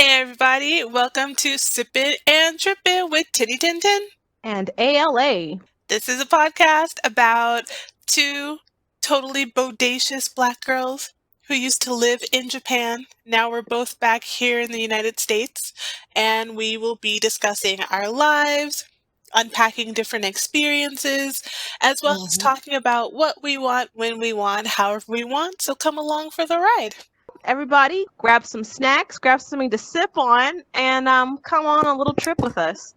Hey everybody, welcome to Sippin and Trippin with Titty Tintin. And ALA. This is a podcast about two totally bodacious black girls who used to live in Japan. Now we're both back here in the United States, and we will be discussing our lives, unpacking different experiences, as well as talking about what we want, when we want, however we want. So come along for the ride. Everybody, grab some snacks, grab something to sip on, and come on a little trip with us.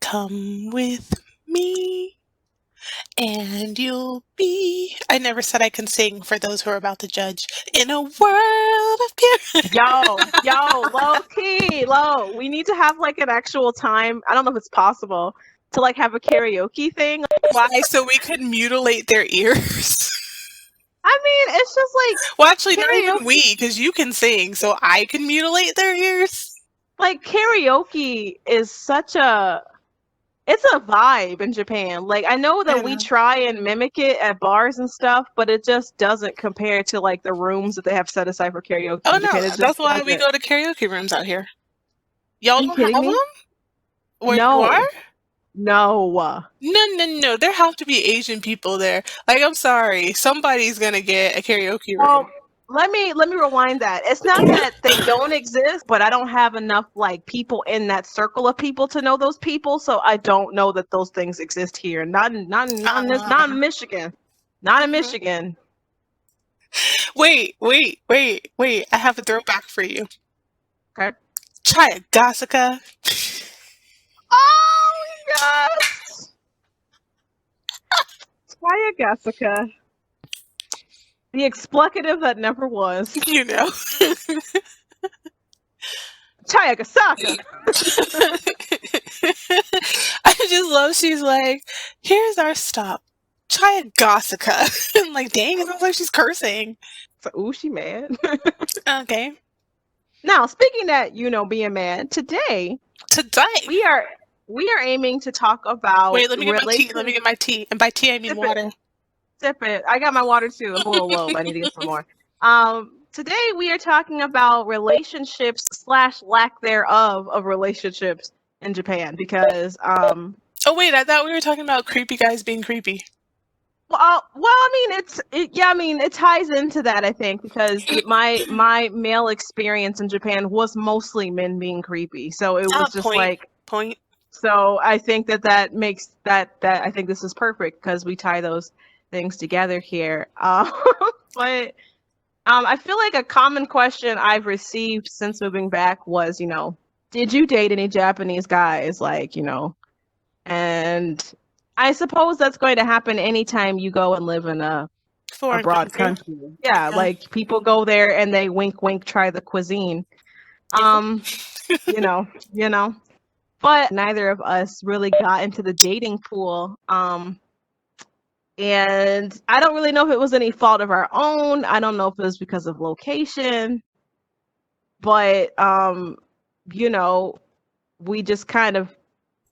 Come with me and you'll be. I never said I can sing for those who are about to judge. In a world of pure. Low key, low. We need to have like an actual time. I don't know if it's possible to like have a karaoke thing. Why? So we could mutilate their ears? I mean, it's just like. Well, actually, karaoke. not even we, because you can sing, so I can mutilate their ears. Like karaoke is such a. It's a vibe in Japan. Like, I know that we try and mimic it at bars and stuff, but it just doesn't compare to like the rooms that they have set aside for karaoke. Oh no, that's why we go to karaoke rooms out here. Y'all don't have them? Where you are? No. No. There have to be Asian people there. Like, I'm sorry, somebody's gonna get a karaoke room. Let me rewind that. It's not that they don't exist, but I don't have enough like people in that circle of people to know those people, so I don't know that those things exist here. Not in Michigan. Not in Michigan. Wait. I have a throwback for you. Okay. Chaya Gasuka. Oh yes. Chaya Gasuka. The explicative that never was. You know. Chayagasaka. I just love she's like, here's our stop. Chayagasaka. I'm like, dang, it sounds like she's cursing. So, ooh, she mad. Okay. Now, speaking that, being mad, today we are aiming to talk about. Wait, let me get my tea. And by tea I mean water. Sip it. I got my water too. I'm a little low, but I need to get some more. Today we are talking about relationships / lack thereof of relationships in Japan because Oh wait, I thought we were talking about creepy guys being creepy. Well, I mean, it ties into that, I think, because my male experience in Japan was mostly men being creepy. So it was just point. So I think that makes that I think this is perfect because we tie those things together here. But I feel like a common question I've received since moving back was, did you date any Japanese guys? Like, and I suppose that's going to happen anytime you go and live in a broad country. Yeah, like people go there and they wink, try the cuisine. You know. But neither of us really got into the dating pool. And I don't really know if it was any fault of our own. I don't know if it was because of location. But, we just kind of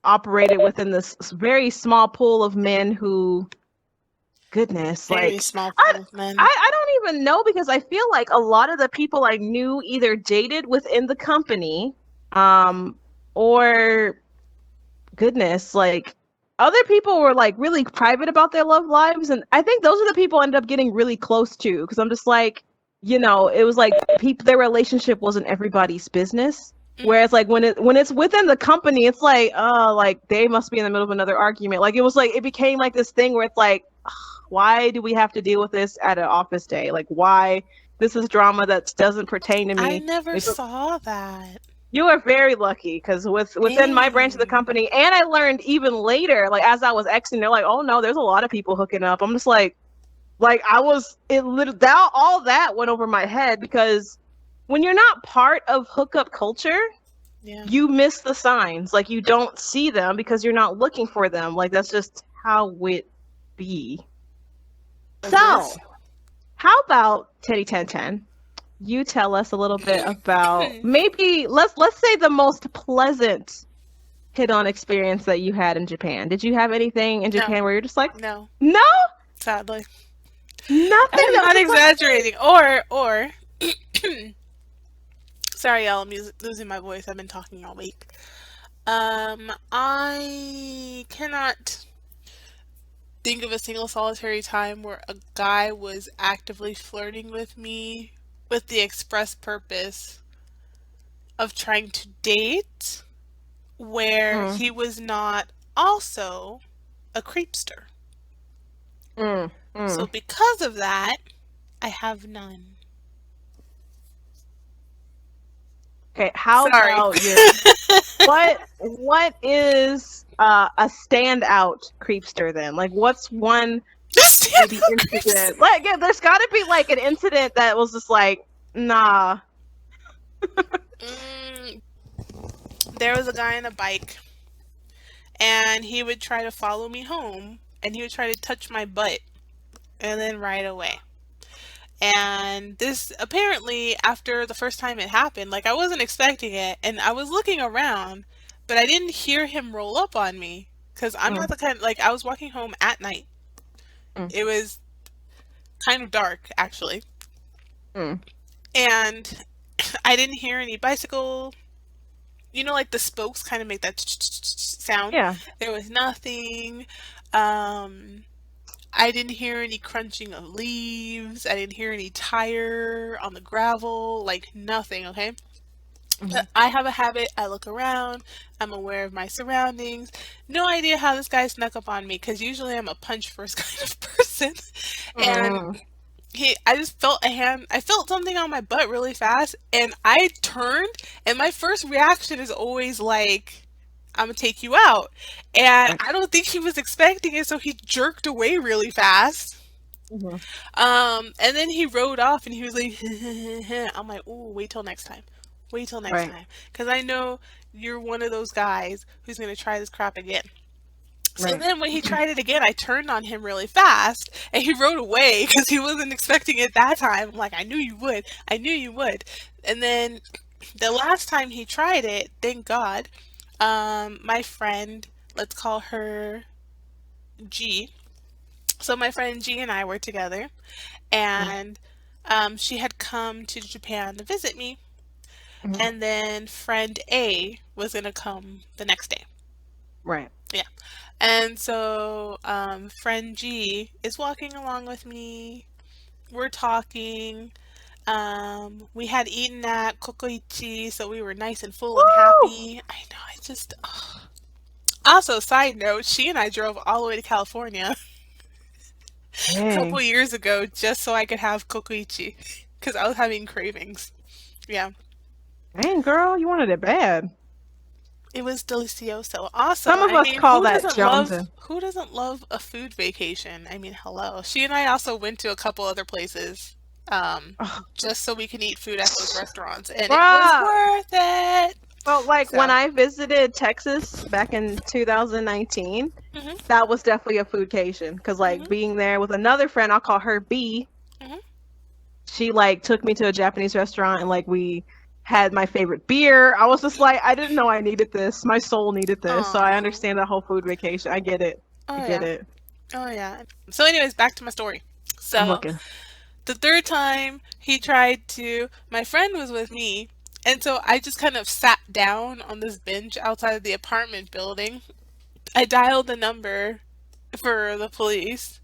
operated within this very small pool of men who, goodness, very small pool of men. I don't even know because I feel like a lot of the people I knew either dated within the company, or, goodness, like, other people were like really private about their love lives, and I think those are the people I ended up getting really close to because I'm just like, it was like their relationship wasn't everybody's business. Whereas like when it's within the company, it's like, like they must be in the middle of another argument. Like it became like this thing where it's like, why do we have to deal with this at an office day? Like why this is drama that doesn't pertain to me. I never saw that. You are very lucky because within my branch of the company, and I learned even later, like as I was exiting, they're like, "Oh no, there's a lot of people hooking up." I'm just like all that went over my head because when you're not part of hookup culture, you miss the signs. Like you don't see them because you're not looking for them. Like that's just how it be. So, how about Teddy 1010? you tell us a little bit about maybe let's say the most pleasant hit-on experience that you had in Japan. Did you have anything in No, Japan where you're just like, no, no, sadly. nothing I'm that was not just like, exaggerating. Or, sorry, y'all, I'm losing my voice. I've been talking all week. I cannot think of a single solitary time where a guy was actively flirting with me with the express purpose of trying to date, where mm, he was not also a creepster. mm, So, mm. because of that, I have none. Okay, how Sorry. about your what is a standout creepster then? Like what's one maybe Stand-up creepster. incident? Like yeah, there's got to be like an incident that was just like, nah. Mm, there was a guy on a bike, and he would try to follow me home, and he would try to touch my butt, and then ride away. And this apparently, after the first time it happened, like I wasn't expecting it, and I was looking around, but I didn't hear him roll up on me because I'm Mm, not the kind, like I was walking home at night. mm, It was kind of dark actually, mm. and I didn't hear any bicycle. You know, like the spokes kind of make that sound. Yeah. There was nothing. Um, I didn't hear any crunching of leaves. I didn't hear any tire on the gravel. Like nothing. Okay. Hmm. But I have a habit. I look around. I'm aware of my surroundings. No idea how this guy snuck up on me because usually I'm a punch first kind of person. And Mm. I just felt a hand, I felt something on my butt really fast, and I turned, and my first reaction is always like, I'm gonna take you out. And Right. I don't think he was expecting it, so he jerked away really fast. Hmm. And then he rode off and he was like, I'm like, ooh, wait till next time. Wait till next Right. time. Because I know you're one of those guys who's gonna try this crap again. So Right. then when he tried it again, I turned on him really fast and he rode away because he wasn't expecting it that time. I'm like, I knew you would. I knew you would. And then the last time he tried it, thank God, my friend, let's call her G. So my friend G and I were together, Mm, and she had come to Japan to visit me, mhm. and then friend A was gonna come the next day. Right. Yeah. And so, friend G is walking along with me. We're talking. We had eaten at Kokoichi, so we were nice and full and Woo! happy. I know, I just. Ugh. Also, side note, she and I drove all the way to California a couple Dang. years ago just so I could have Kokoichi because I was having cravings. Yeah, Dang, girl, you wanted it bad. it was delicioso. Also, Some of I us mean, call that Jonesing. who doesn't love a food vacation? I mean, hello. She and I also went to a couple other places, um, Ugh. just so we can eat food at those restaurants, and it was Bruh. worth it. Well, like when So, I visited Texas back in 2019, mhm, that was definitely a foodcation. Cause like mhm, being there with another friend, I'll call her B. mhm. She like took me to a Japanese restaurant and like we had my favorite beer. I was just like, I didn't know I needed this. My soul needed this. So I Aw. understand that whole food vacation. I get it. I Oh get yeah. it. Oh yeah. So, anyways, back to my story. I'm So, looking. the third time he tried to, my friend was with me, and so I just kind of sat down on this bench outside of the apartment building. I dialed the number for the police,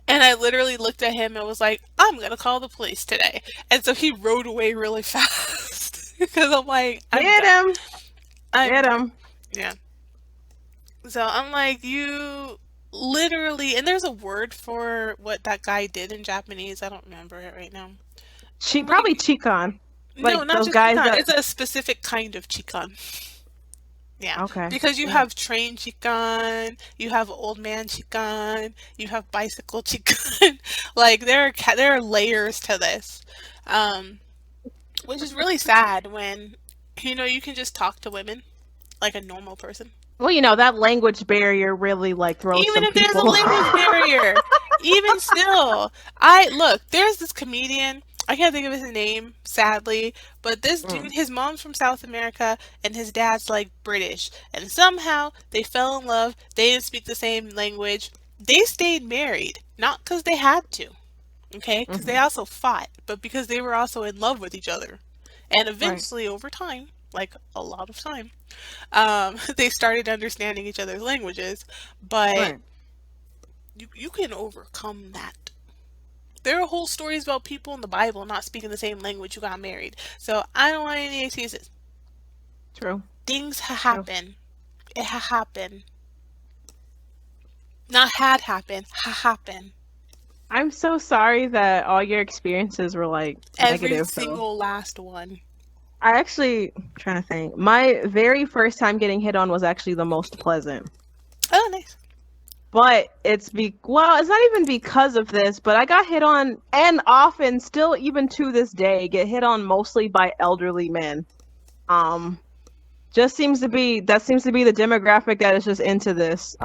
and I literally looked at him and was like, I'm gonna call the police today. And so he rode away really fast because I'm like, I'm Get done. him. I'm Get done. him. Yeah. So I'm like, you literally, and there's a word for what that guy did in Japanese. I don't remember it right now. She I'm probably like, Chikon. no, Like not those just guys chikan. that It's a specific kind of chikan. Yeah, okay. because you Yeah. have train chikan, you have old man chikan, you have bicycle chikan. Like there are layers to this, um, which is really sad when you can just talk to women like a normal person. Well, that language barrier really like throws Even some if there's a people language off. barrier, even still, I look. There's this comedian. I can't think of his name, sadly, but this Mm, dude, his mom's from South America and his dad's like British. And somehow they fell in love. They didn't speak the same language. They stayed married, not because they had to, okay? Because they hmm. also fought, but because they were also in love with each other. And Right, eventually, over time, like a lot of time, they started understanding each other's languages. But right. you can overcome that. There are whole stories about people in the Bible not speaking the same language who got married. So I don't want any excuses. True, Things true. happen. It happened. Not had happened. Happened. I'm so sorry that all your experiences were like Every negative, though. single last one. I actually, I'm trying to think. My very first time getting hit on was actually the most pleasant. Oh, nice. But well, it's not even because of this, but I got hit on and often still even to this day get hit on mostly by elderly men. Um just seems to be the demographic that is just into this.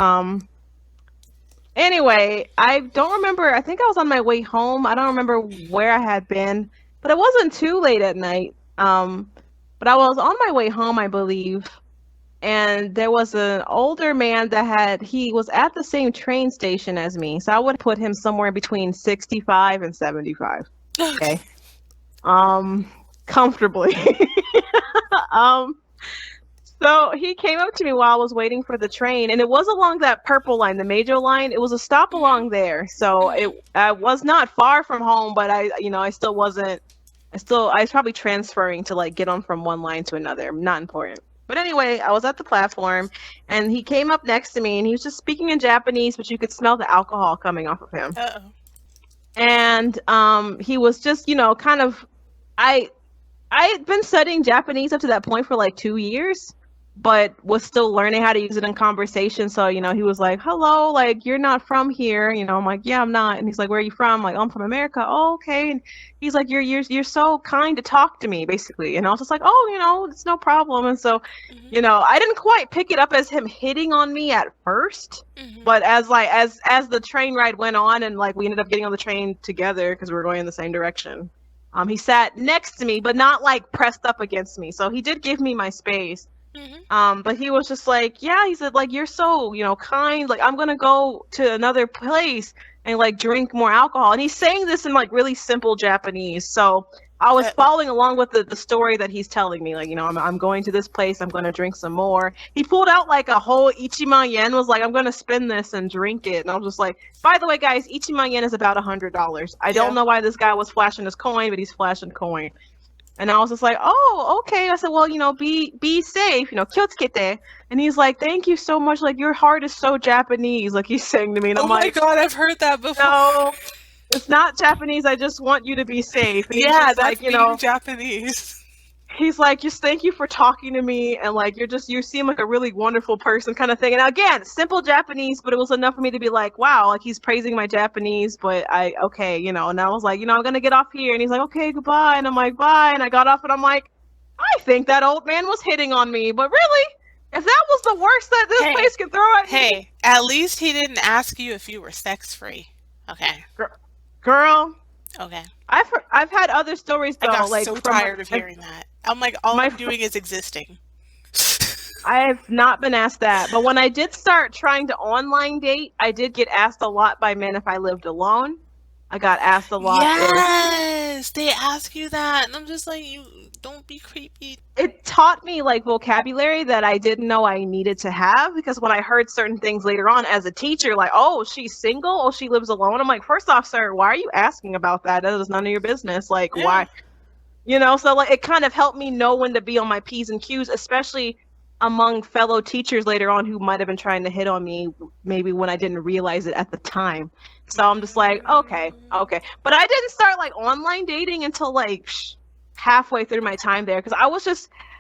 Anyway, I don't remember. I think I was on my way home. I don't remember where I had been, but it wasn't too late at night. But I was on my way home, I believe, and there was an older man he was at the same train station as me. So I would put him somewhere between 65 and 75. Okay. Okay. Um, comfortably. um, So he came up to me while I was waiting for the train, and it was along that purple line, the major line. It was a stop Mhm. along there, so it Mhm. I was not far from home, but I still wasn't. I was probably transferring to like get on from one line to another. Not important. But anyway, I was at the platform, and he came up next to me, and he was just speaking in Japanese, but you could smell the alcohol coming off of him. Uh-oh. And he was just, kind of. I I had been studying Japanese up to that point for like 2 years, but was still learning how to use it in conversation. So, he was like, "Hello, like you're not from here." I'm like, "Yeah, I'm not." And he's like, "Where are you from?" I'm like, "Oh, I'm from America." "Oh, okay." And he's like, "You're so kind to talk to me," basically. And I was just like, "Oh, it's no problem." And so, Mhm. I didn't quite pick it up as him hitting on me at first. Mhm. But as the train ride went on and like we ended up getting on the train together because we were going in the same direction, he sat next to me, but not like pressed up against me. So he did give me my space. Mhm. But he was just like, yeah, he said, like, you're so, kind. Like, I'm gonna go to another place and like drink more alcohol. And he's saying this in like really simple Japanese. So I was Uh-oh. following along with the story that he's telling me. Like, I'm going to this place, I'm gonna drink some more. He pulled out like a whole Ichiman yen, was like, I'm gonna spend this and drink it. And I was just like, by the way, guys, Ichiman yen is about $100. I don't Yeah. know why this guy was flashing his coin, but he's flashing coin. And I was just like, oh, okay. I said, well, be safe, kyotsukete. And he's like, thank you so much. Like, your heart is so Japanese. Like, he's saying to me. And Oh I'm my like, God, I've heard that before. no, it's not Japanese. I just want you to be safe. And he's Yeah, just that's like, being Japanese. he's like, just thank you for talking to me. And like, you seem like a really wonderful person kind of thing. And again, simple Japanese, but it was enough for me to be like, wow, like he's praising my Japanese, but okay, and I was like, I'm going to get off here. And he's like, okay, goodbye. And I'm like, bye. And I got off and I'm like, I think that old man was hitting on me, but really, if that was the worst that this Hey, place could throw at me, hey, at least he didn't ask you if you were sex free. Okay. girl, Okay. I've had other stories I though, got like so tired of hearing that. I'm like, all my I'm doing is existing. I've not been asked that, but when I did start trying to online date, I did get asked a lot by men if I lived alone. I got asked a lot if Yes, they ask you that, and I'm just like, you don't be creepy. it taught me like vocabulary that I didn't know I needed to have because when I heard certain things later on as a teacher, like, oh, she's single, oh, she lives alone. I'm like, first off, sir, why are you asking about that? That is none of your business. Like, Yeah. why? So like it kind of helped me know when to be on my P's and Q's, especially among fellow teachers later on who might have been trying to hit on me maybe when I didn't realize it at the time. So I'm just like, okay, Mm. okay. But I didn't start like online dating until like halfway through my time there because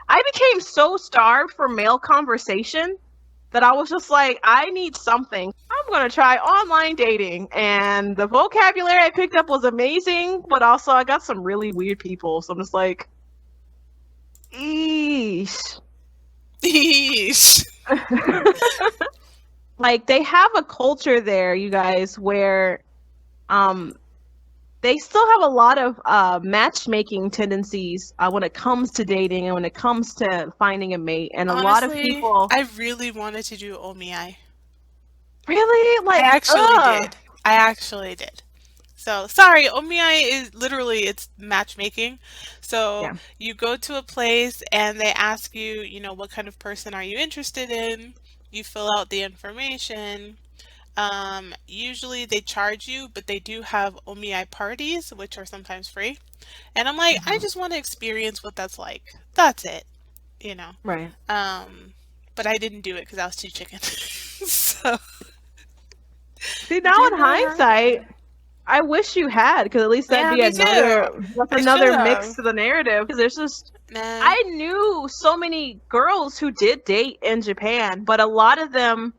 I became so starved for male conversation that I was just like, I need something. I'm going to try online dating. And the vocabulary I picked up was amazing, but also I got some really weird people. So I'm just like, eesh. Yeesh. Like they have a culture there, you guys, where um they still have a lot of matchmaking tendencies when it comes to dating and when it comes to finding a mate. And a lot of Honestly, people I really wanted to do Omiai. really I like, actually ugh. did. I actually did. So sorry, Omiai is literally it's matchmaking. So Yeah. you go to a place and they ask you, what kind of person are you interested in? You fill out the information. Usually they charge you, but they do have Omiai parties, which are sometimes free. And I'm like, I Mhm. just want to experience what that's like. That's it, you know. Right. Um, but I didn't do it because I was too chicken. So See, now in didn't hindsight, happen. I wish you had, because at least that'd Yeah, be me too. that's I should another mix have. to the narrative. Because there's just, Nah. I knew so many girls who did date in Japan, but a lot of them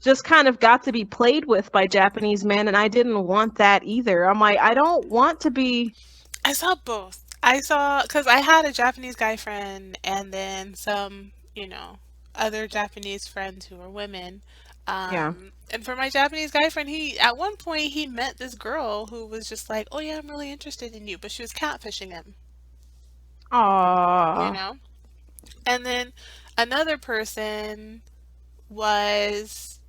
just kind of got to be played with by Japanese men, and I didn't want that either. I'm like, I don't want to be. I saw both. I saw, because I had a Japanese guy friend and then some, other Japanese friends who were women. Yeah. And for my Japanese guy friend, at one point, he met this girl who was just like, oh yeah, I'm really interested in you, but she was catfishing him, you Aww. know? And then another person was,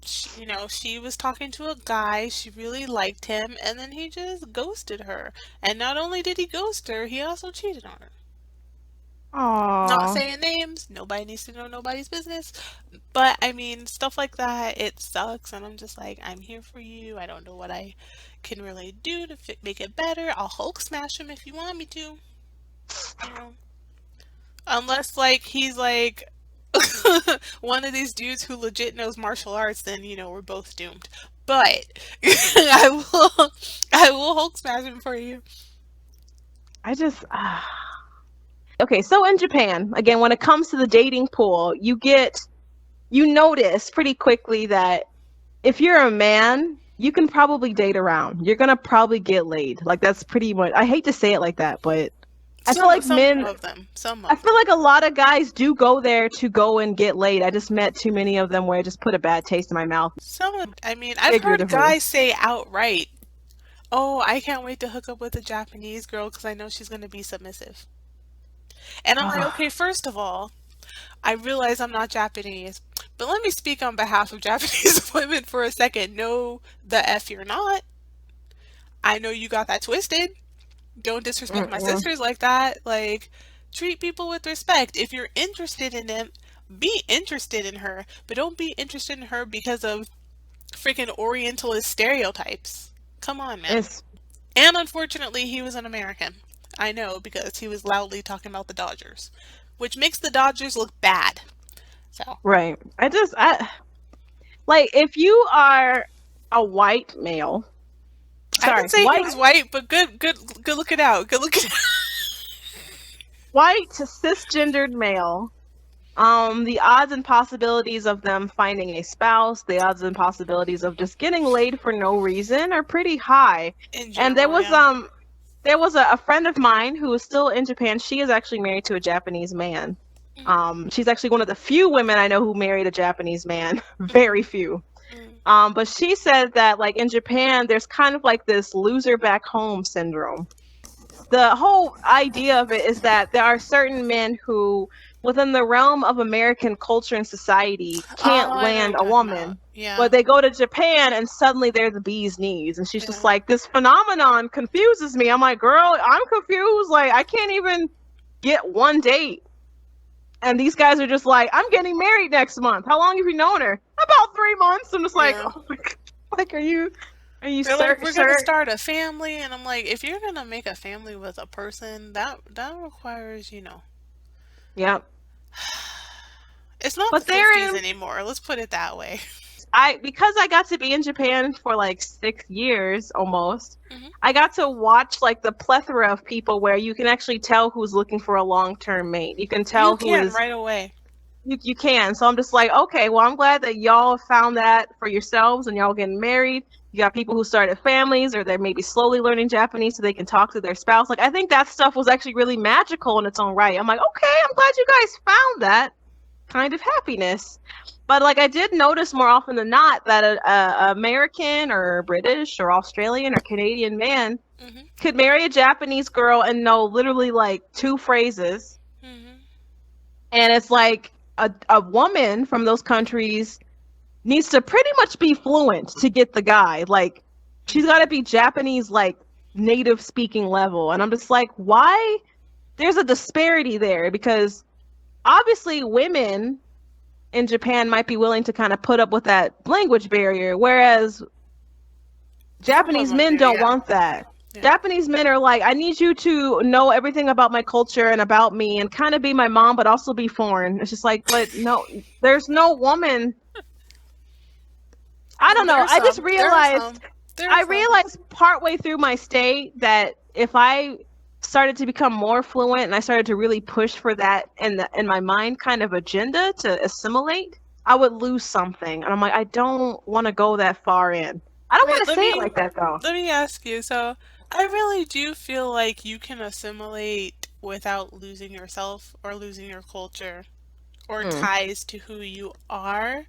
she was talking to a guy, she really liked him, and then he just ghosted her. And not only did he ghost her, he also cheated on her. Not Aww. saying names, nobody needs to know nobody's business, but I mean, stuff like that, it sucks, and I'm just like, I'm here for you. I don't know what I can really do to make it better. I'll Hulk smash him if you want me to, you know. Unless, like, he's like one of these dudes who legit knows martial arts, then, we're both doomed. But I will Hulk smash him for you. I just. Okay, so in Japan, again, when it comes to the dating pool, you notice pretty quickly that if you're a man, you can probably date around. You're gonna probably get laid. Like, that's pretty much. I hate to say it like that, but I feel Some like some men. of them, some I of them. feel like a lot of guys do go there to go and get laid. I just met too many of them where it just put a bad taste in my mouth, I mean, I've heard figuratively. guys say outright, "Oh, I can't wait to hook up with a Japanese girl because I know she's going to be submissive." And I'm like, okay, first of all, I realize I'm not Japanese, but let me speak on behalf of Japanese women for a second. No, the F you're not. I know you got that twisted. Don't disrespect my Mm-mm. sisters like that. Like, treat people with respect. If you're interested in them, be interested in her, but don't be interested in her because of freaking Orientalist stereotypes. Come on, man. It's And unfortunately, he was an American. I know because he was loudly talking about the Dodgers, which makes the Dodgers look bad. So right. I like, if you are a white male, I didn't sorry, say he was white, but good looking out. Good looking. white cisgendered male, the odds and possibilities of them finding a spouse, the odds and possibilities of just getting laid for no reason are pretty high. In And general, yeah. there was a friend of mine who is still in Japan. She is actually married to a Japanese man. Mhm, She's actually one of the few women I know who married a Japanese man. mhm, Very few. mhm. But she said that, like, in Japan, there's kind of like this loser back home syndrome. The whole idea of it is that there are certain men who, within the realm of American culture and society, Oh, can't I know what land you're a talking about. woman. Yeah, But they go to Japan and suddenly they're the bee's knees. And she's just yeah, like, this phenomenon confuses me. I'm like, girl, I'm confused. Like, I can't even get one date. And these guys are just like, I'm getting married next month. How long have you known her? About 3 months. I'm just like, yeah. oh my God. Like, are you They're like, sir, we're gonna sir? start a family, and I'm like, if you're gonna make a family with a person, that requires, Yep. it's not the But 50s therein, anymore. Let's put it that way. because I got to be in Japan for like 6 years almost, Hmm. I got to watch like the plethora of people where you can actually tell who's looking for a long-term mate. You can You tell who can is right away. you can. So I'm just like, okay, well, I'm glad that y'all found that for yourselves and y'all getting married. You got people who started families or they're maybe slowly learning Japanese so they can talk to their spouse. Like, I think that stuff was actually really magical in its own right. I'm like, okay, I'm glad you guys found that. kind of happiness. But like I did notice more often than not that a American or British or Australian or Canadian man Mhm. could marry a Japanese girl and know literally like two phrases. Mhm. And it's like a woman from those countries needs to pretty much be fluent to get the guy. Like she's got to Mhm. be Japanese, like native speaking level. And I'm just like, why? There's a disparity there because obviously women in Japan might be willing to kind of put up with that language barrier, whereas Some of Japanese them do, men don't yeah. want that. Yeah. Japanese men are like, I need you to know everything about my culture and about me and kind of be my mom, but also be foreign. It's just like, but no, there's no woman. I Well, don't know. there are some. There are some. There are I some. realized partway through my stay that if I started to become more fluent and I started to really push for that in my mind kind of agenda to assimilate, I would lose something. And I'm like, I don't want to go that far in. I don't Wait, want to say it like that though. let me ask you. So, I really do feel like you can assimilate without losing yourself or losing your culture or Mm. ties to who you are,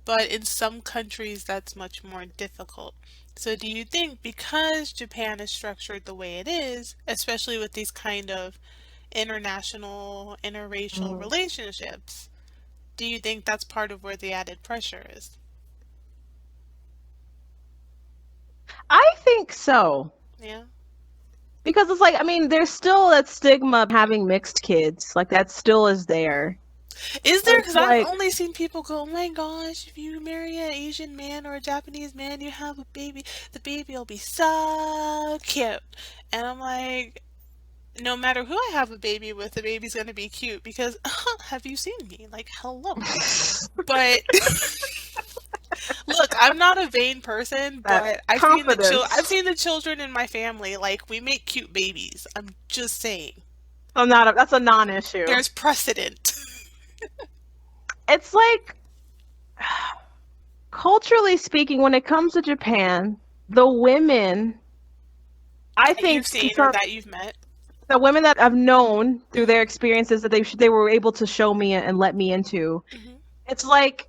but in some countries that's much more difficult. So, do you think because Japan is structured the way it is, especially with these kind of international, interracial Mm. relationships, do you think that's part of where the added pressure is? I think so. Yeah. Because it's like, I mean, there's still that stigma of having mixed kids. Like that still is there. Is So there? it's Because I've like, only seen people go, oh my gosh, if you marry an Asian man or a Japanese man, you have a baby, the baby will be so cute. And I'm like, no matter who I have a baby with, the baby's going to be cute because have you seen me? Like, hello. But look, I'm not a vain person, that but I've confidence. seen the children in my family. Like, we make cute babies. I'm just saying. I'm not a, that's a non-issue. There's precedent. It's like culturally speaking, when it comes to Japan, the women, I That you've think to seen or some, that you've met. the women that I've known through their Hmm. experiences that they were able to show me and let me into, Hmm. it's like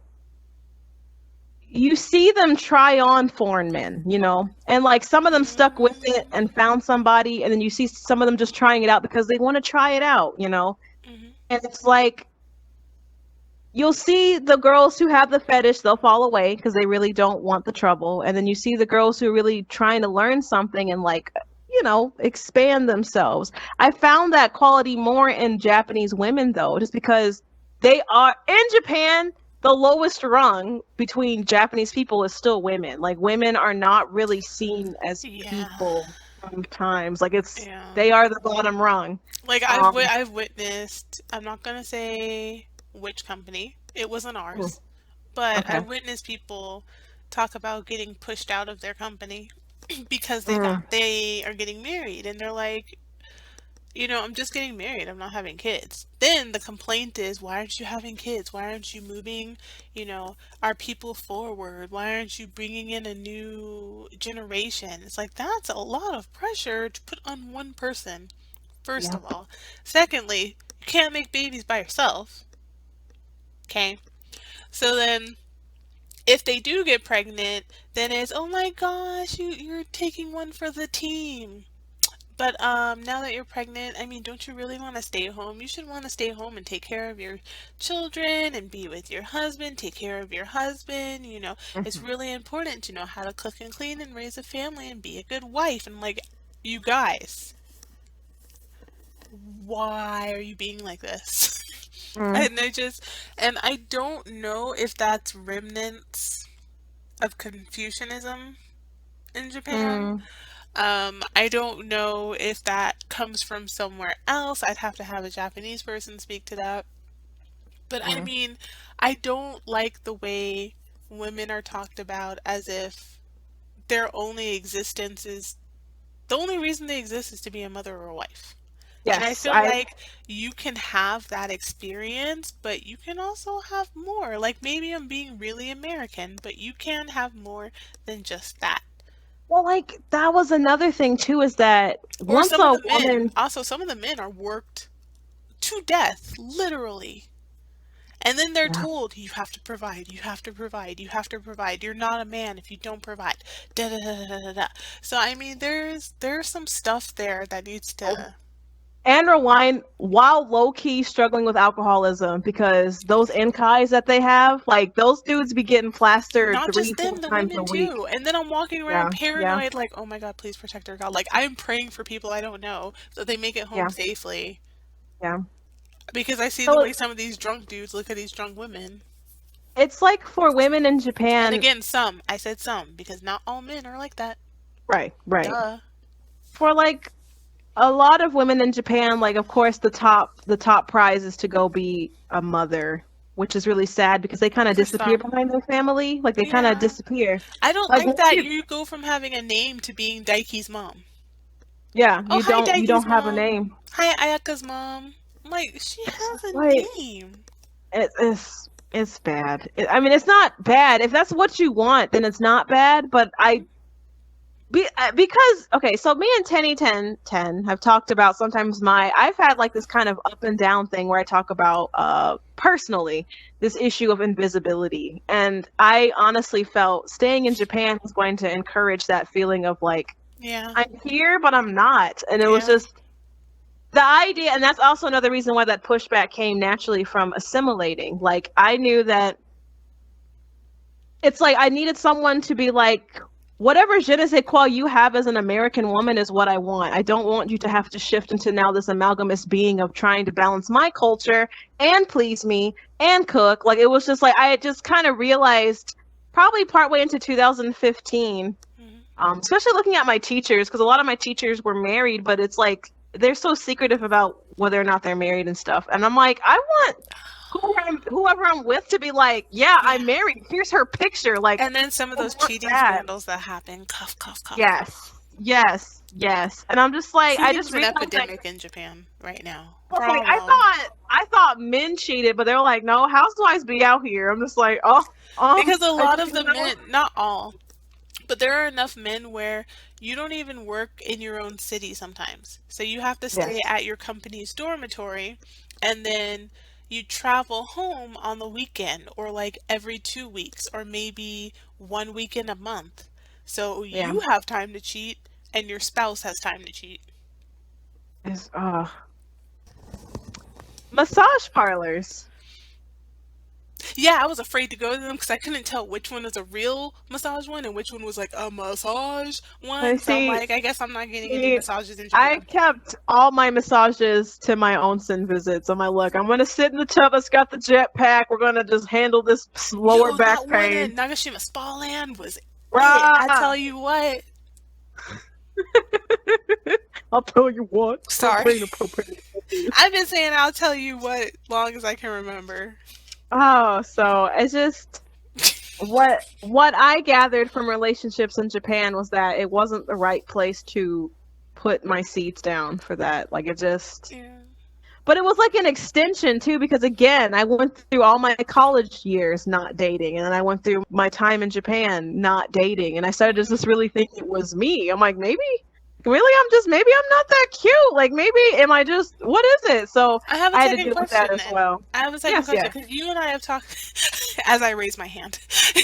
you see them try on foreign men, you know, and like some of them stuck with it Hmm. and found somebody, and then you see some of them just trying it out because they want to try it out, you know, Hmm. and it's like you'll see the girls who have the fetish, they'll fall away because they really don't want the trouble. And then you see the girls who are really trying to learn something and like, you know, expand themselves. I found that quality more in Japanese women though, just because they are in Japan, the lowest rung between Japanese people is still women. Like women are not really seen as Yeah. people sometimes. Like it's Yeah. they are the bottom rung. Like Um I've witnessed, I'm not gonna say which company. It wasn't ours. But okay. I've witnessed people talk about getting pushed out of their company because Mm, they are getting married and they're like, I'm just getting married. I'm not having kids. Then the complaint is, why aren't you having kids? Why aren't you moving, our people forward? Why aren't you bringing in a new generation? It's like that's a lot of pressure to put on one person, first yeah. of all. Secondly, you can't make babies by yourself. Okay? So then if they do get pregnant, then it's, oh my gosh, you're taking one for the team. But now that you're pregnant, I mean, don't you really want to stay home? You should want to stay home and take care of your children and be with your husband, take care of your husband. It's Mhm. really important to know how to cook and clean and raise a family and be a good wife. And like, you guys, why are you being like this? Mm, And I don't know if that's remnants of Confucianism in Japan. mm, I don't know if that comes from somewhere else. I'd have to have a Japanese person speak to that. But I mm. mean, I don't like the way women are talked about as if their only existence is the only reason they exist is to be a mother or a wife. And I Yes, feel I like you can have that experience, but you can also have more. Like maybe I'm being really American, but you can have more than just that. well, like that was another thing too, is that Or once some of a the men, woman, also some of the men are worked to death, literally. And then they're Yeah. told, you have to provide, you have to provide, you have to provide. You're not a man if you don't provide. Da da da da da da. So I mean, there's some stuff there that needs to. And rewind while low key struggling with alcoholism because those NKIs that they have, like those dudes be getting plastered Not three, just four them, the times a women week. too. And then I'm walking around Yeah, yeah, paranoid, like, oh my God, please protect our God. Like, I'm praying for people I don't know so they make it home yeah, safely. yeah. Because I see the So way some of these drunk dudes look at these drunk women. it's like for women in And Japan, again, some. I said some, because not all men are like that. right, right. Duh. For like a lot of women in Japan, like of course the top prize is to go be a mother, which is really sad because they kind of For disappear some. behind their family. Like they kind of Yeah. disappear. I don't Like like that you go from having a name to being Daiki's mom. yeah, Oh, hi, you Daiki's don't have a mom. name. Hi, Ayaka's mom. I'm like, she It's has just a like name. it's bad. I mean, it's not bad. If that's what you want, then it's not bad. But because okay, so me and Tenny 10 have talked about sometimes I've had like this kind of up and down thing where I talk about personally this issue of invisibility, and I honestly felt staying in Japan was going to encourage that feeling of like Yeah. I'm here but I'm not, and it was Yeah. just the idea, and that's also another reason why that pushback came naturally from assimilating. Like I knew that it's like I needed someone to be like, whatever je ne sais quoi you have as an American woman is what I want. I don't want you to have to shift into now this amalgamous being of trying to balance my culture and please me and cook. Like it was just like I had just kind of realized probably partway into 2015, Mhm. especially looking at my teachers, because a lot of my teachers were married, but it's like they're so secretive about whether or not they're married and stuff. And I'm like, I want whoever I'm with to be like, yeah, Yeah. I'm married. Here's her picture. Like, And then some of I those want cheating that. scandals that happen. Cough, cough, cough, cough. Yes, yes, yes. And I'm just like, I just Cheating's an realized that. epidemic in Japan right now. Okay, Problem. I thought men cheated, but they were like, no, housewives be out here. I'm just like, oh, Because a I lot of didn't the know. men, not all, but there are enough men where you don't even work in your own city sometimes. So you have to stay Yes, at your company's dormitory and then you travel home on the weekend or like every 2 weeks or maybe 1 weekend a month. So yeah. you have time to cheat and your spouse has time to cheat. It's massage parlors. Yeah, I was afraid to go to them because I couldn't tell which one was a real massage one and which one was like a massage I one. So I'm see. like, I guess I'm not getting any See, massages in I Japan. kept all my massages to my onsen visits. I'm like, look, I'm gonna sit in the tub that's got the jetpack. We're gonna just handle this lower Yo, back that one at pain. Nagashima Spa Land was it. I tell Rah! you what. I'll tell you what, Sorry. propane and propane. I've been saying I'll tell you what long as I can remember. Oh, so it's just what I gathered from relationships in Japan was that it wasn't the right place to put my seeds down for that. Like it just Yeah. but it was like an extension too, because again, I went through all my college years not dating, and then I went through my time in Japan not dating, and I started to just really think it was me. I'm like, maybe, really, maybe I'm not that cute. Like, maybe, am I just, what is it? So I have a I had to second deal with that question as then. well. I have a second Yes, question yes. because you and I have talked as I raise my hand.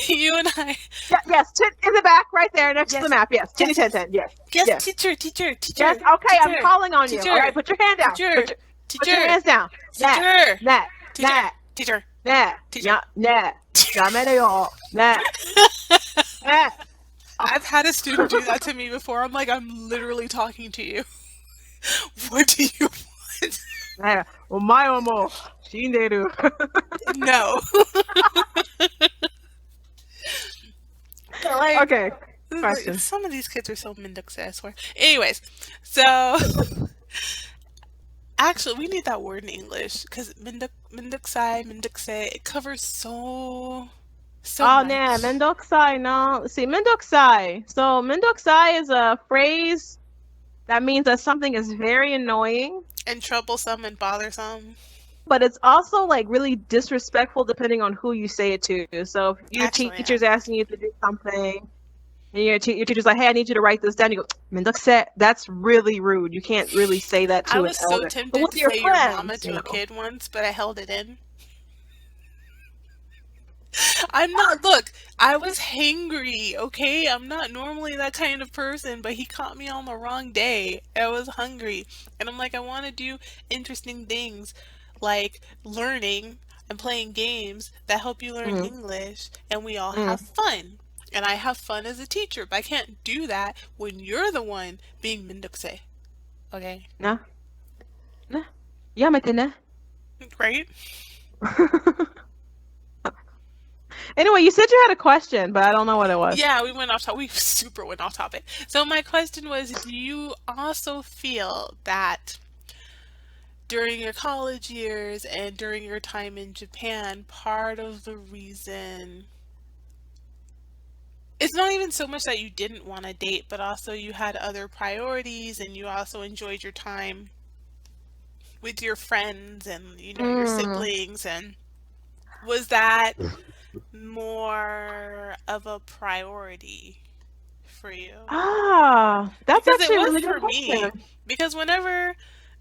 You and I. Yeah, yes, in the back, right there, next to the Yes. map. Yes, Tinny Yes, Ten yes. Ten. Yes, Yes, yes, teacher, teacher, yes. teacher, Okay, I'm teacher, calling on you. All teacher, right, put your hand down. teacher, Put your teacher, hands down. Nat, teacher, Nat, teacher, Nat, teacher, Nat, teacher. yeah, Nat. ダメだよ. Nat, Nat. I've had a student do that to me before. I'm like, I'm literally talking to you. What do you want? ねえ、お前はもう死んでいる。No. Like, Okay, question. some of these kids are so mendokusai, I swear. Anyways, so actually, we need that word in English because mendokusai, it covers so ねえ、め much んどくさいな. See, めんどくさい. So, めんどくさい is a phrase that means that something is very annoying, and troublesome and bothersome. but it's also like really disrespectful depending on who you say it to. So, if your Actually, yeah. teacher's asking you to do something, and your teacher's like, hey, I need you to write this down. You go, めんどくせえ. That's really rude. You can't really say that I to an was so elder. But tempted with to your say your mama friends, to a kid once, but I held it in. I'm not, look, I was hangry, okay? I'm not normally that kind of person, but he caught me on the wrong day. I was hungry. And I'm like, I want to do interesting things like learning and playing games that help you learn Mm, English, and we all have mm. fun. And I have fun as a teacher, but I can't do that when you're the one being mendokse, okay? Nah, nah. Yamatine. Right? Anyway, you said you had a question, but I don't know what it was. Yeah, we went off topic. We super went off topic. So my question was, do you also feel that during your college years and during your time in Japan, part of the reason it's not even so much that you didn't want to date, but also you had other priorities and you also enjoyed your time with your friends and your Mm. siblings, and was that more of a priority for you? That's Because it actually a was really good for me. question. Because whenever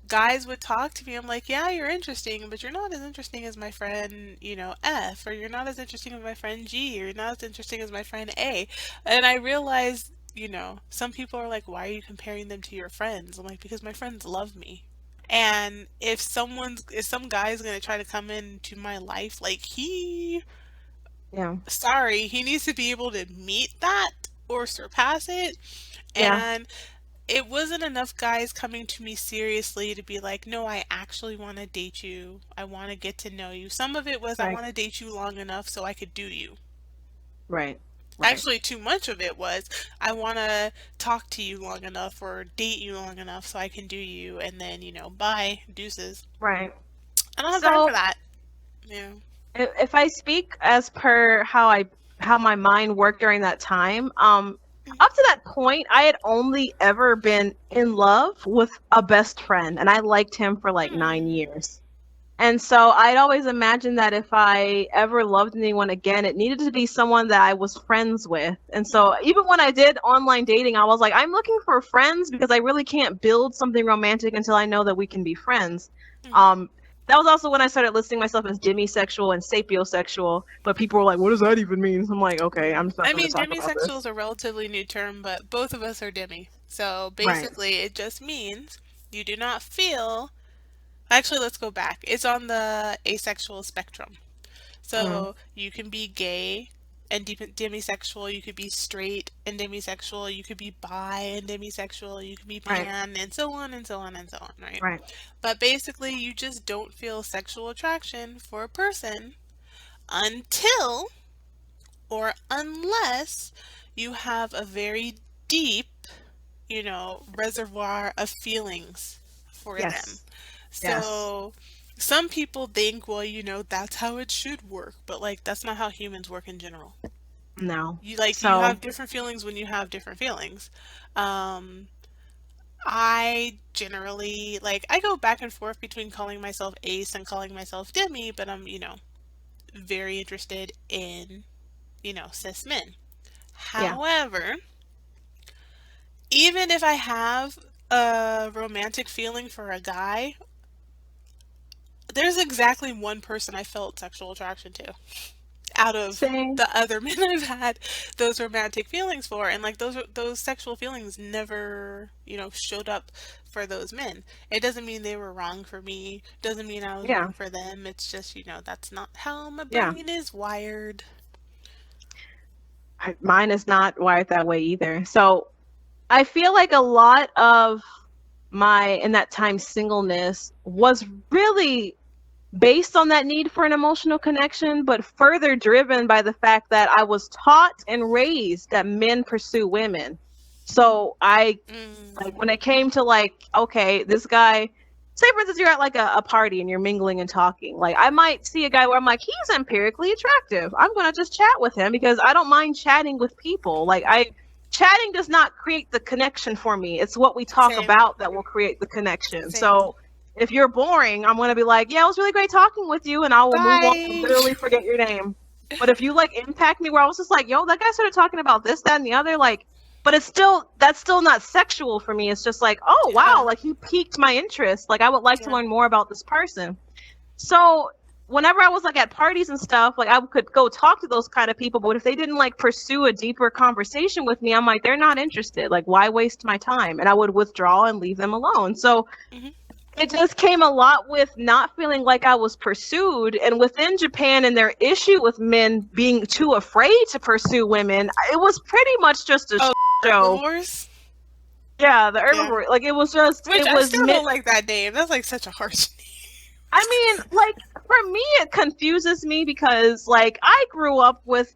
guys would talk to me, I'm like, yeah, you're interesting, but you're not as interesting as my friend, F, or you're not as interesting as my friend G, or you're not as interesting as my friend A. And I realized, some people are like, why are you comparing them to your friends? I'm like, because my friends love me. And if some guy is gonna try to come into my life, like Yeah, he needs to be able to meet that or surpass it. yeah, And it wasn't enough guys coming to me seriously to be like, no, I actually want to date you. I want to get to know you. Some of it was, I right, want to date you long enough so I could do you. right, right, Actually, too much of it was, I want to talk to you long enough or date you long enough so I can do you, and then, bye, deuces. right. I don't have time for So that. Yeah. if I speak as per how my mind worked during that time, up to that point, I had only ever been in love with a best friend, and I liked him for like Hmm. 9 years. And so I'd always imagined that if I ever loved anyone again, it needed to be someone that I was friends with. And so even when I did online dating, I was like, I'm looking for friends because I really can't build something romantic until I know that we can be friends. Hmm. Um, that was also when I started listing myself as demisexual and sapiosexual. But people were like, what does that even mean? I'm like, okay, Yeah. I'm just not I going to mean, talk about demisexual this. is a relatively new term, but both of us are demi. So Right. basically, it just means you do not feel. Actually, let's go back. It's on the asexual spectrum. Mm, So you can be gay and demisexual, you could be straight and demisexual, you could be bi and demisexual, you could be right. pan, and so on and so on and so on, right? Right. But basically, you just don't feel sexual attraction for a person until or unless you have a very deep, reservoir of feelings for them. Yes. Yes. So some people think, well, that's how it should work, but like that's not how humans work in general. No. You So, have different feelings when you have different feelings. Um, I generally I go back and forth between calling myself ace and calling myself demi, but I'm, very interested in, cis men. yeah. However, even if I have a romantic feeling for a guy, there's exactly one person I felt sexual attraction to out of Same. the other men I've had those romantic feelings for, and like those sexual feelings never, showed up for those men. It doesn't mean they were wrong for me, doesn't mean I was Yeah. wrong for them. It's just, that's not how my Yeah. brain is wired. Mine is not wired that way either. So I feel like a lot of my, in that time, singleness was really based on that need for an emotional connection, but further driven by the fact that I was taught and raised that men pursue women. So I, like, Mm, when it came to like, okay, this guy, say for instance you're at like a party and you're mingling and talking, like I might see a guy where I'm like, he's empirically attractive, I'm gonna just chat with him because I don't mind chatting with people. Like, I chatting does not create the connection for me, it's what we talk same, about that will create the connection. same. So if you're boring, I'm gonna be like, yeah, it was really great talking with you, and I will move on and Bye. literally forget your name. But if you like impact me where I was just like, yo, that guy started talking about this, that, and the other, like, but it's still, that's still not sexual for me. It's just like, oh wow, Yeah, like he piqued my interest. Like I would like to yeah. learn more about this person. So whenever I was like at parties and stuff, like I could go talk to those kind of people, but if they didn't like pursue a deeper conversation with me, I'm like, they're not interested. Like, why waste my time? And I would withdraw and leave them alone. So Mhm. it just came a lot with not feeling like I was pursued. And within Japan and their issue with men being too afraid to pursue women, it was pretty much just a Oh, show. herbivores? Yeah, the Yeah. herbivore. Like Which it I was still don't like that name. That's like such a harsh I mean, like, for me, it confuses me because, like, I grew up with,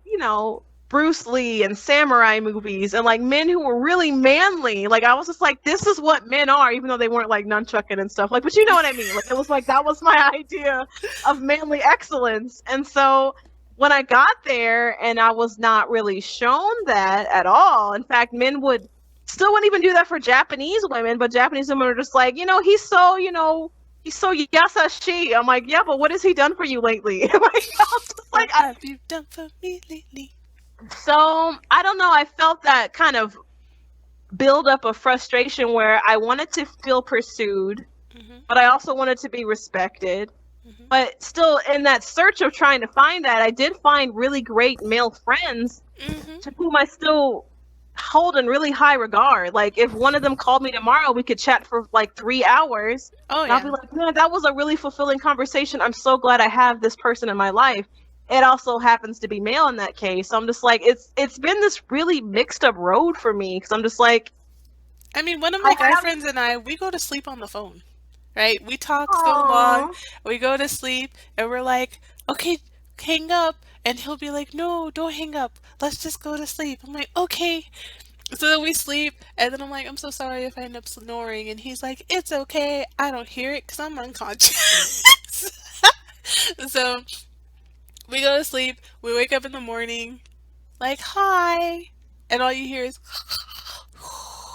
Bruce Lee and samurai movies and, like, men who were really manly. Like, I was just like, this is what men are, even though they weren't, like, nunchucking and stuff. Like, but you know what I mean? Like, it was like, that was my idea of manly excellence. And so when I got there and I was not really shown that at all, in fact, men would still wouldn't even do that for Japanese women, but Japanese women are just like, he's so yasashi. I'm like, yeah, but what has he done for you lately? Like, I was just What like, have you done for me lately? so I don't know. I felt that kind of build up of frustration where I wanted to feel pursued, Mhm. but I also wanted to be respected. Mhm. But still, in that search of trying to find that, I did find really great male friends Mhm. to whom I still hold in really high regard. Like, if one of them called me tomorrow, we could chat for like 3 hours. Oh And I'll be yeah. like, man, that was a really fulfilling conversation. I'm so glad I have this person in my life. It also happens to be male in that case. So I'm just like, it's been this really mixed up road for me because I'm just like, I mean, one of I my guy have, friends and I, we go to sleep on the phone. Right? We talk so long, oh, we go to sleep, and we're like, okay, hang up. And he'll be like, no, don't hang up. Let's just go to sleep. I'm like, okay. So then we sleep, and then I'm like, I'm so sorry if I end up snoring. And he's like, it's okay. I don't hear it because I'm unconscious. So we go to sleep, we wake up in the morning, like, hi. And all you hear is,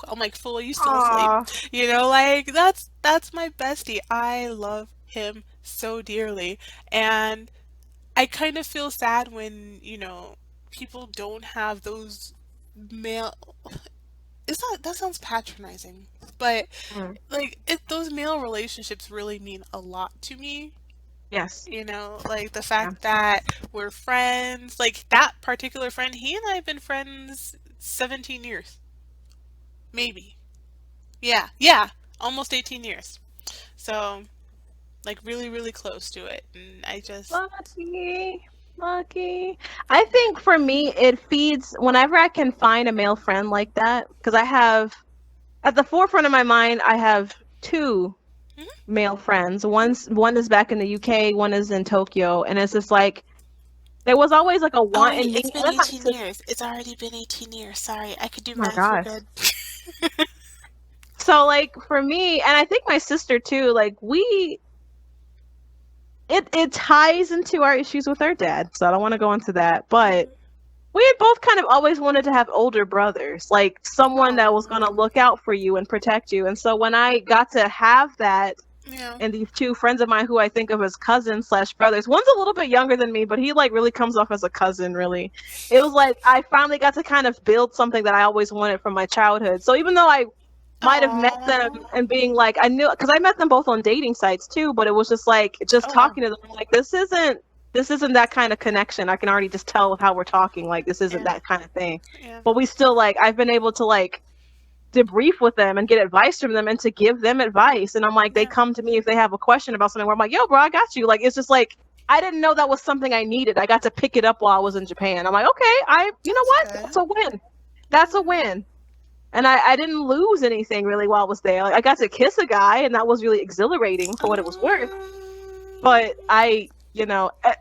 I'm like, fool, you still asleep. oh, Like that's my bestie. I love him so dearly. And I kind of feel sad when, people don't have those male it's not that sounds patronizing, but mm, like those male relationships really mean a lot to me. yes, Like the yeah. fact that we're friends, like that particular friend, he and I have been friends 17 years, maybe. Yeah, yeah, almost 18 years. So, like really, really close to it. And I just, Lucky, lucky. I think for me, it feeds whenever I can find a male friend like that, because I have at the forefront of my mind, I have two Mhm, male friends. mhm. One is back in the UK, one is in Tokyo, and it's just like there was always like a Oh want wait, in me. it's been And my 18 sister, years. It's already been 18 years. Sorry, I could do oh my math. We're gosh. good. So like for me, and I think my sister too, like it ties into our issues with our dad. So I don't want to go into that, but we had both kind of always wanted to have older brothers, like someone that was going to Oh, look out for you and protect you. And so when I got to have that, yeah. and these two friends of mine who I think of as cousins slash brothers, one's a little bit younger than me, but he like really comes off as a cousin, really. It was like I finally got to kind of build something that I always wanted from my childhood. So even though I might have met them Oh. and being like, I knew because I met them both on dating sites too, but it was just like just Oh wow. talking to them, I'm like this isn't that kind of connection. I can already just tell with how we're talking, like this isn't Yeah. that kind of thing. Yeah. But we still like I've been able to like debrief with them and get advice from them and to give them advice. And I'm like, they Yeah. come to me if they have a question about something where I'm like, yo, bro, I got you. Like, it's just like, I didn't know that was something I needed. I got to pick it up while I was in Japan. I'm like, okay, you know That's what? good. That's a win. That's a win. And I didn't lose anything really while I was there. Like, I got to kiss a guy and that was really exhilarating for what it was worth. But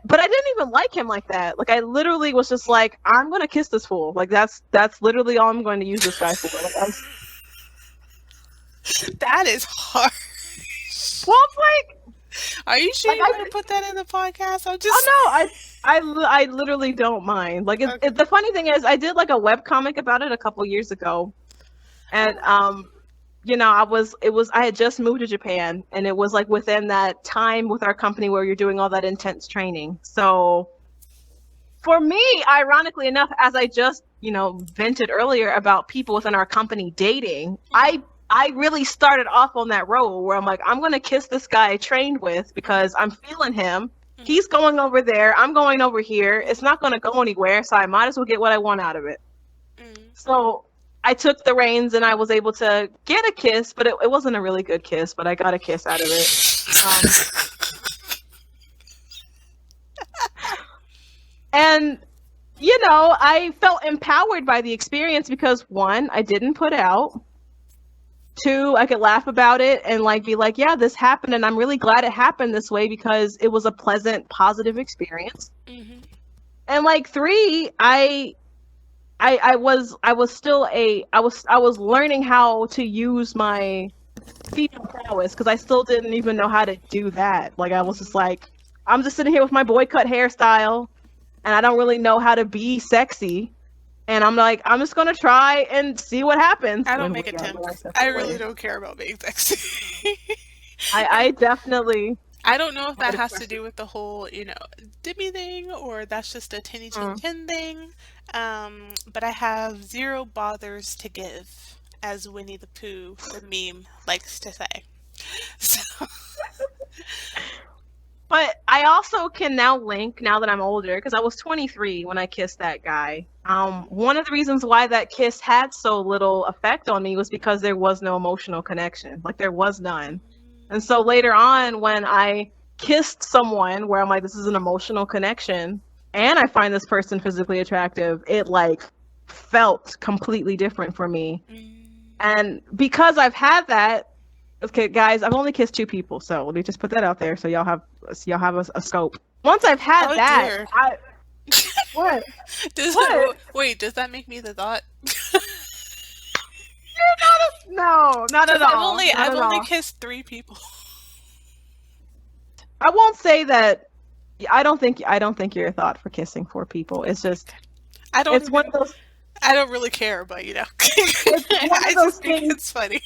but I didn't even like him like that. Like, I literally was just like, I'm going to kiss this fool. Like, that's literally all I'm going to use this guy for. Like, That is hard. well, I'm Are you sure like you want to put that in the podcast? I'm oh just no, I literally don't mind. Like okay. the funny thing is, I did like a web comic about it a couple years ago, and I had just moved to Japan, and it was like within that time with our company where you're doing all that intense training. So for me, ironically enough, as I just vented earlier about people within our company dating, I really started off on that road where I'm like, I'm gonna kiss this guy I trained with because I'm feeling him Mhm. He's going over there. I'm going over here. It's not going to go anywhere. So I might as well get what I want out of it. Mhm. So I took the reins and I was able to get a kiss, but it wasn't a really good kiss, but I got a kiss out of it. Um, and, I felt empowered by the experience because one, I didn't put out. Two, I could laugh about it and like be like, yeah, this happened. And I'm really glad it happened this way because it was a pleasant, positive experience. Mhm. And like three, I was still I was learning how to use my female prowess because I still didn't even know how to do that. Like I was just Mhm. like, I'm just sitting here with my boy cut hairstyle, and I don't really know how to be sexy. And I'm like, I'm just gonna try and see what happens. I don't When make we went attempts. I separate really ways, don't care about being sexy. I definitely I don't know if that would has to express do it. with the whole, Dimmy thing, or that's just a tinny chin Mm. chin thing. But I have zero bothers to give, as Winnie the Pooh, the meme, likes to say. So, But I also can now link now that I'm older because I was 23 when I kissed that guy. One of the reasons why that kiss had so little effect on me was because there was no emotional connection. Like there was none. And so later on, when I kissed someone where I'm like, this is an emotional connection, and I find this person physically attractive, it like felt completely different for me. mm, And because I've had that, okay, guys, I've only kissed two people, so let me just put that out there so y'all have a scope. Once I've had oh that, dear. I what Does what? wait, does that make me the thought? No, not at Because all, not I've at only all. kissed three people. I won't say that. I don't think you're a thought for kissing four people. It's Okay, just good. I don't it's one of even. those I don't really care, but it's one of I those just think things it's funny.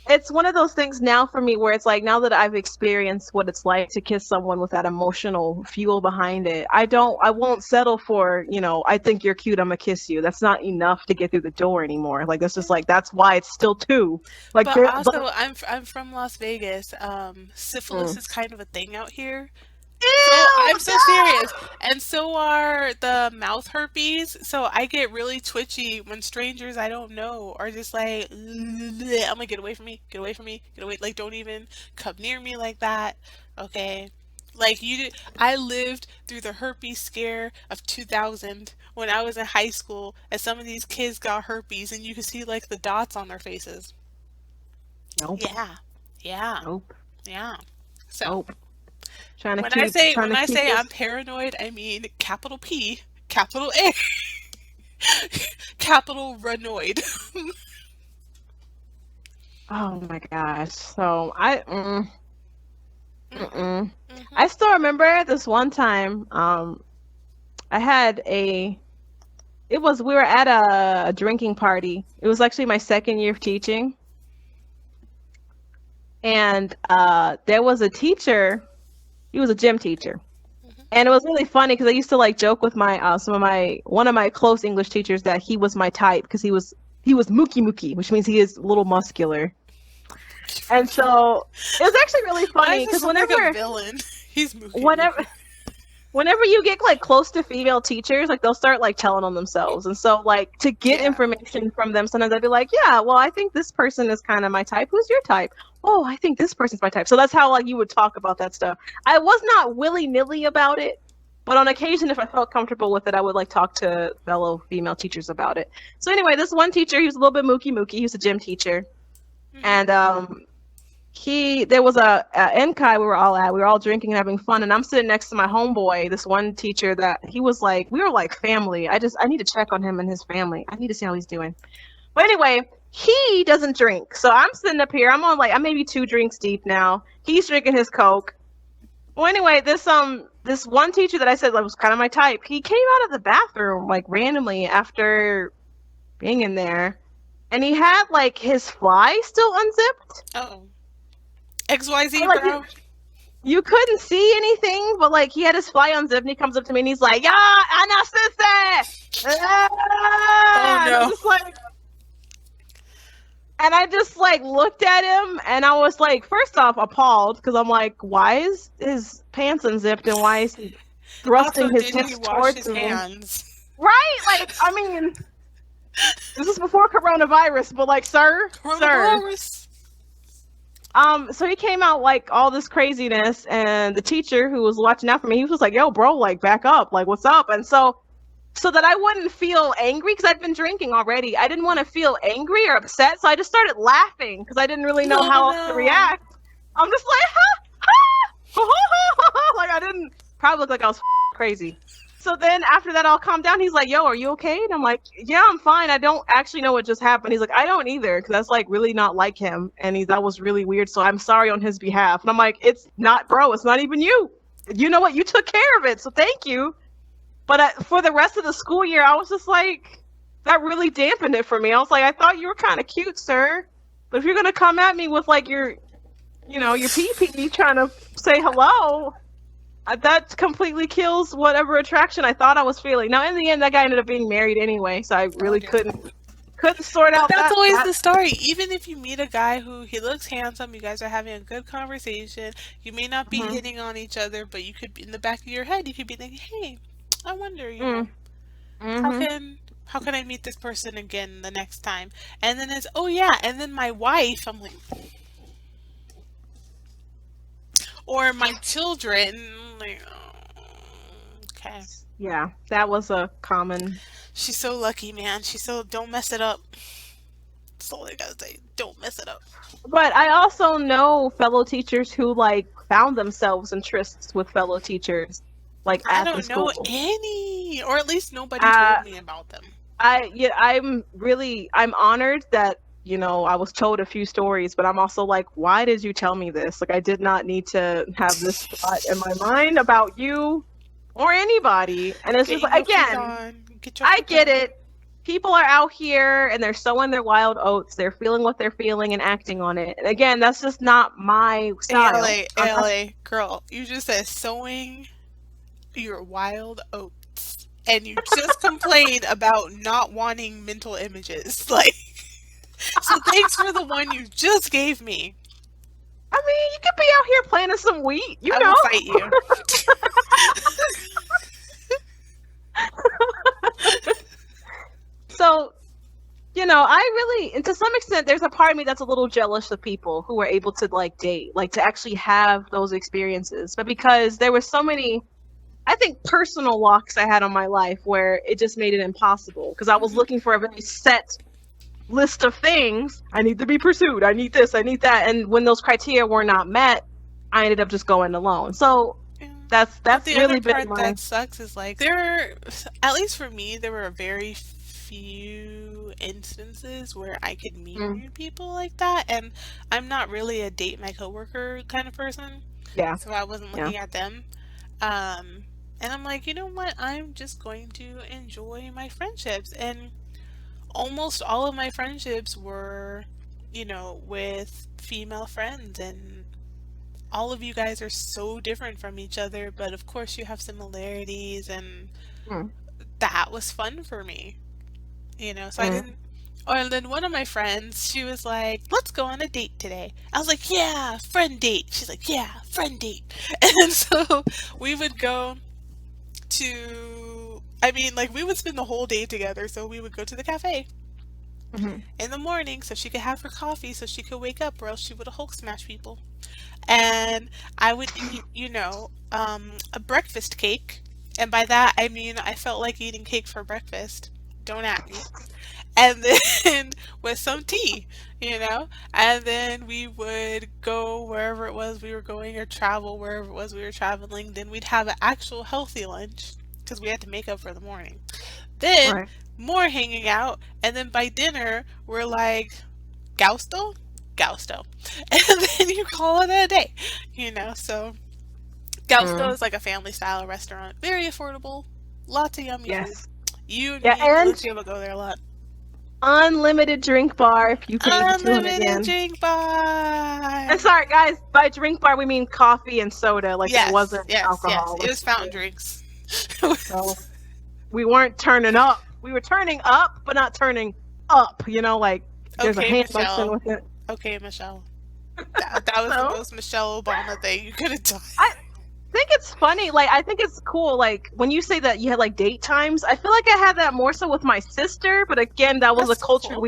it's one of those things now for me where it's like now that I've experienced what it's like to kiss someone with that emotional fuel behind it, I won't settle for, I think you're cute, I'm gonna kiss you. That's not enough to get through the door anymore. Like that's just like that's why it's still two. Like But there but also, I'm from Las Vegas. Syphilis mm. is kind of a thing out here. So Ew, I'm so serious, and so are the mouth herpes. So I get really twitchy when strangers I don't know are just like, "Bleh." I'm like, get away from me, get away from me, get away. Like, don't even come near me like that. Okay. Like I lived through the herpes scare of 2000 when I was in high school, and some of these kids got herpes, and you could see like the dots on their faces. Nope, Yeah, yeah, nope, yeah. So nope. Trying when to I keep say I'm this. paranoid, I mean capital P, capital A, capital Ranoid. Oh my gosh. So Mhm, mm-mm. mhm, I still remember this one time. I had a. It was we were at a drinking party. It was actually my second year of teaching, and there was a teacher. He was a gym teacher, mhm. and it was really funny because I used to like joke with my some of my one of my close English teachers that he was my type because he was mookie mookie, which means he is a little muscular. And so it was actually really Why funny does it because sound like a villain? He's Mookie whenever Mookie. whenever you get like close to female teachers, like they'll start like telling on themselves. And so like to get Yeah. information from them, sometimes I'd be like, yeah, well, I think this person is kind of my type. Who's your type? Oh, I think this person's my type. So that's how like you would talk about that stuff. I was not willy-nilly about it, but on occasion if I felt comfortable with it, I would like talk to fellow female teachers about it. So anyway, this one teacher, he was a little bit mookie mookie. He was a gym teacher. Mhm, And there was a NCAI we were all at. We were all drinking and having fun, and I'm sitting next to my homeboy, this one teacher that he was like, we were like family. I need to check on him and his family. I need to see how he's doing. But anyway, he doesn't drink, so I'm sitting up here. I'm maybe two drinks deep now. He's drinking his Coke. Well, anyway, this one teacher that I said was kind of my type. He came out of the bathroom like randomly after being in there, and he had like his fly still unzipped. uh-oh. XYZ, Like bro. you couldn't see anything, but like he had his fly unzipped and he comes up to me and he's like, "Yeah, Anna sister." Oh And I'm no. just like, And I just like looked at him and I was like, first off, appalled because I'm like, why is his pants unzipped and why is he thrusting Also, his did he hips wash towards his me? hands? Right? Like, I mean, this is before coronavirus, but like, sir. Coronavirus. So he came out like all this craziness, and the teacher who was watching out for me, he was like, "Yo, bro, like back up, like what's up?" And so that I wouldn't feel angry because I'd been drinking already. I didn't want to feel angry or upset, so I just started laughing because I didn't really know Oh how else to no. react. I'm just like, ha, ha, like I didn't probably look like I was crazy. So then after that all calmed down, he's like, "Yo, are you okay?" And I'm like, "Yeah, I'm fine. I don't actually know what just happened." He's like, "I don't either because that's like really not like him, and that was really weird. So I'm sorry on his behalf." And I'm like, "It's not, bro. It's not even you. You know what? You took care of it, so thank you." But for the rest of the school year, I was just like, that really dampened it for me. I was like, I thought you were kind of cute, sir. But if you're gonna come at me with like your pee pee trying to say hello, that completely kills whatever attraction I thought I was feeling. Now, in the end, that guy ended up being married anyway, so I Oh really dear. couldn't sort But out that's always that. the story. Even if you meet a guy who he looks handsome, you guys are having a good conversation. You may not be Mm-hmm. hitting on each other, but you could be in the back of your head. You could be thinking, "Hey, I wonder, Mm, how mm-hmm. can I meet this person again the next time?" And then it's, "Oh yeah," and then my wife, I'm like, or my children, I'm like, oh, okay. Yeah, that was a common. She's so lucky, man. She's so don't mess it up. That's all I gotta say. Don't mess it up. But I also know fellow teachers who like found themselves in trysts with fellow teachers, like I at the don't know school. any, or at least nobody Uh, told me about them. I'm honored that I was told a few stories, but I'm also like, why did you tell me this? Like, I did not need to have this thought in my mind about you or anybody. And it's just Getting like, your freak again, on. Get your I freak get on. it. People are out here and they're sowing their wild oats. They're feeling what they're feeling and acting on it. And again, that's just not my style. ALA, ALA, girl, you just said sowing your wild oats. And you just complained about not wanting mental images. Like, so thanks for the one you just gave me. I mean, you could be out here planting some wheat, I will fight you. So I really, and to some extent, there's a part of me that's a little jealous of people who were able to like date, like to actually have those experiences. But because there were so many, I think, personal walks I had on my life where it just made it impossible because I was Mhm. looking for a very set list of things. I need to be pursued. I need this. I need that. And when those criteria were not met, I ended up just going alone. So Yeah. But that's the other really been part my that sucks is like there, at least for me, there were very few instances where I could meet mm, new people like that, and I'm not really a date my coworker kind of person, yeah, so I wasn't yeah. looking at them. Um, and I'm like, you know what? I'm just going to enjoy my friendships, and almost all of my friendships were, with female friends, and all of you guys are so different from each other, but of course you have similarities, and Mm, that was fun for me, So I mm, didn't. Or then one of my friends, she was like, "Let's go on a date today." I was like, "Yeah, friend date." She's like, "Yeah, friend date." And so we would go to, I mean, like, we would spend the whole day together. So we would go to the cafe mhm. in the morning so she could have her coffee so she could wake up, or else she would have Hulk smash people. And I would eat, a breakfast cake. And by that, I mean I felt like eating cake for breakfast. Don't at me. And then with some tea. And then we would go wherever it was we were going or travel wherever it was we were traveling. Then we'd have an actual healthy lunch because we had to make up for the morning. Then Right. more hanging out. And then by dinner, we're like, Gausto? Gausto. And then you call it a day, So Gausto Mm, is like a family style restaurant, very affordable, lots of yummy food. yes. You and Yeah, me and and Felicia will go there a lot. unlimited drink bar if you pay the 200 Unlimited yen. drink And bar. sorry, guys, by drink bar we mean coffee and soda. Like it Yes, wasn't yes, yes. alcohol. It was Let's be fountain clear. drinks. So we weren't turning up. We were turning up, but not turning up. Like There's a Okay, hand function Michelle. with it. Okay, Michelle. That was the So most Michelle Obama thing you could have done. I think it's funny. Like, I think it's cool. Like, when you say that you had like date times, I feel like I had that more so with my sister. But again, that was That's a so culture cool.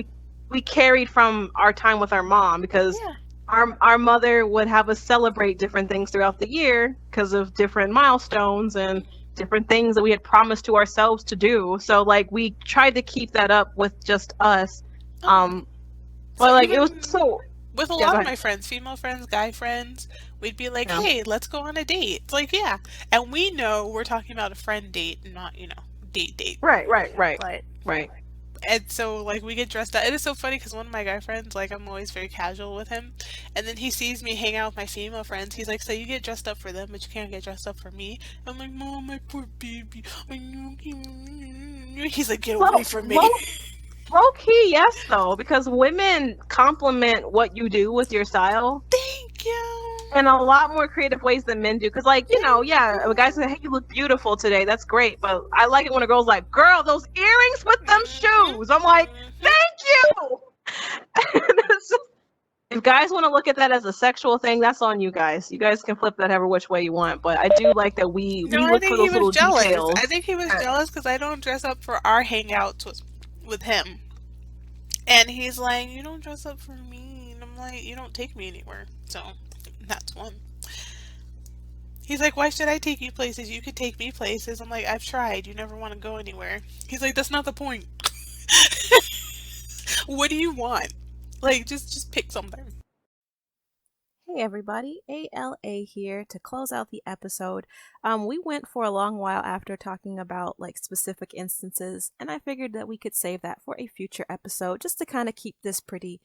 we carried from our time with our mom because Yeah. our mother would have us celebrate different things throughout the year because of different milestones and different things that we had promised to ourselves to do. So like we tried to keep that up with just us. Oh. Um, So but like it was even so. with a Yeah, go lot of ahead. my friends, female friends, guy friends, we'd be like, Yeah. "Hey, let's go on a date." It's like, yeah, and we know we're talking about a friend date, not date date. Right. Right. Right. But Right. and so like we get dressed up. It is so funny because one of my guy friends, like I'm always very casual with him, and then he sees me hang out with my female friends. He's like, "So you get dressed up for them, but you can't get dressed up for me?" I'm like, "Mom, my poor baby." He's like, "Get away Well, from me." low key, yes, though, because women compliment what you do with your style Thank you. in a lot more creative ways than men do. Because, like, Thank yeah, a guy you. says, "Hey, you look beautiful today." That's great, but I like it when a girl's like, "Girl, those earrings with them Mhm. shoes." I'm like, Mhm. "Thank you." It's just- if guys want to look at that as a sexual thing, that's on you guys. You guys can flip that however which way you want. But I do like that No, we I look for think he those was little jealous. I details. think he was Uh, jealous because I don't dress up for our hangouts with him. And he's like, "You don't dress up for me." And I'm like, "You don't take me anywhere." So that's one. He's like, "Why should I take you places? You could take me places." I'm like, "I've tried. You never want to go anywhere." He's like, "That's not the point." What do you want? Like, just pick something. Hey everybody, ALA here to close out the episode. We went for a long while after talking about like specific instances, and I figured that we could save that for a future episode just to kind of keep this pretty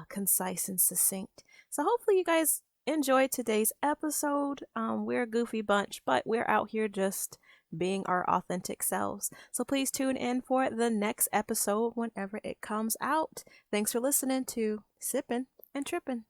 concise and succinct. So hopefully you guys enjoyed today's episode. We're a goofy bunch, but we're out here just being our authentic selves. So please tune in for the next episode whenever it comes out. Thanks for listening to Sippin' and Trippin'.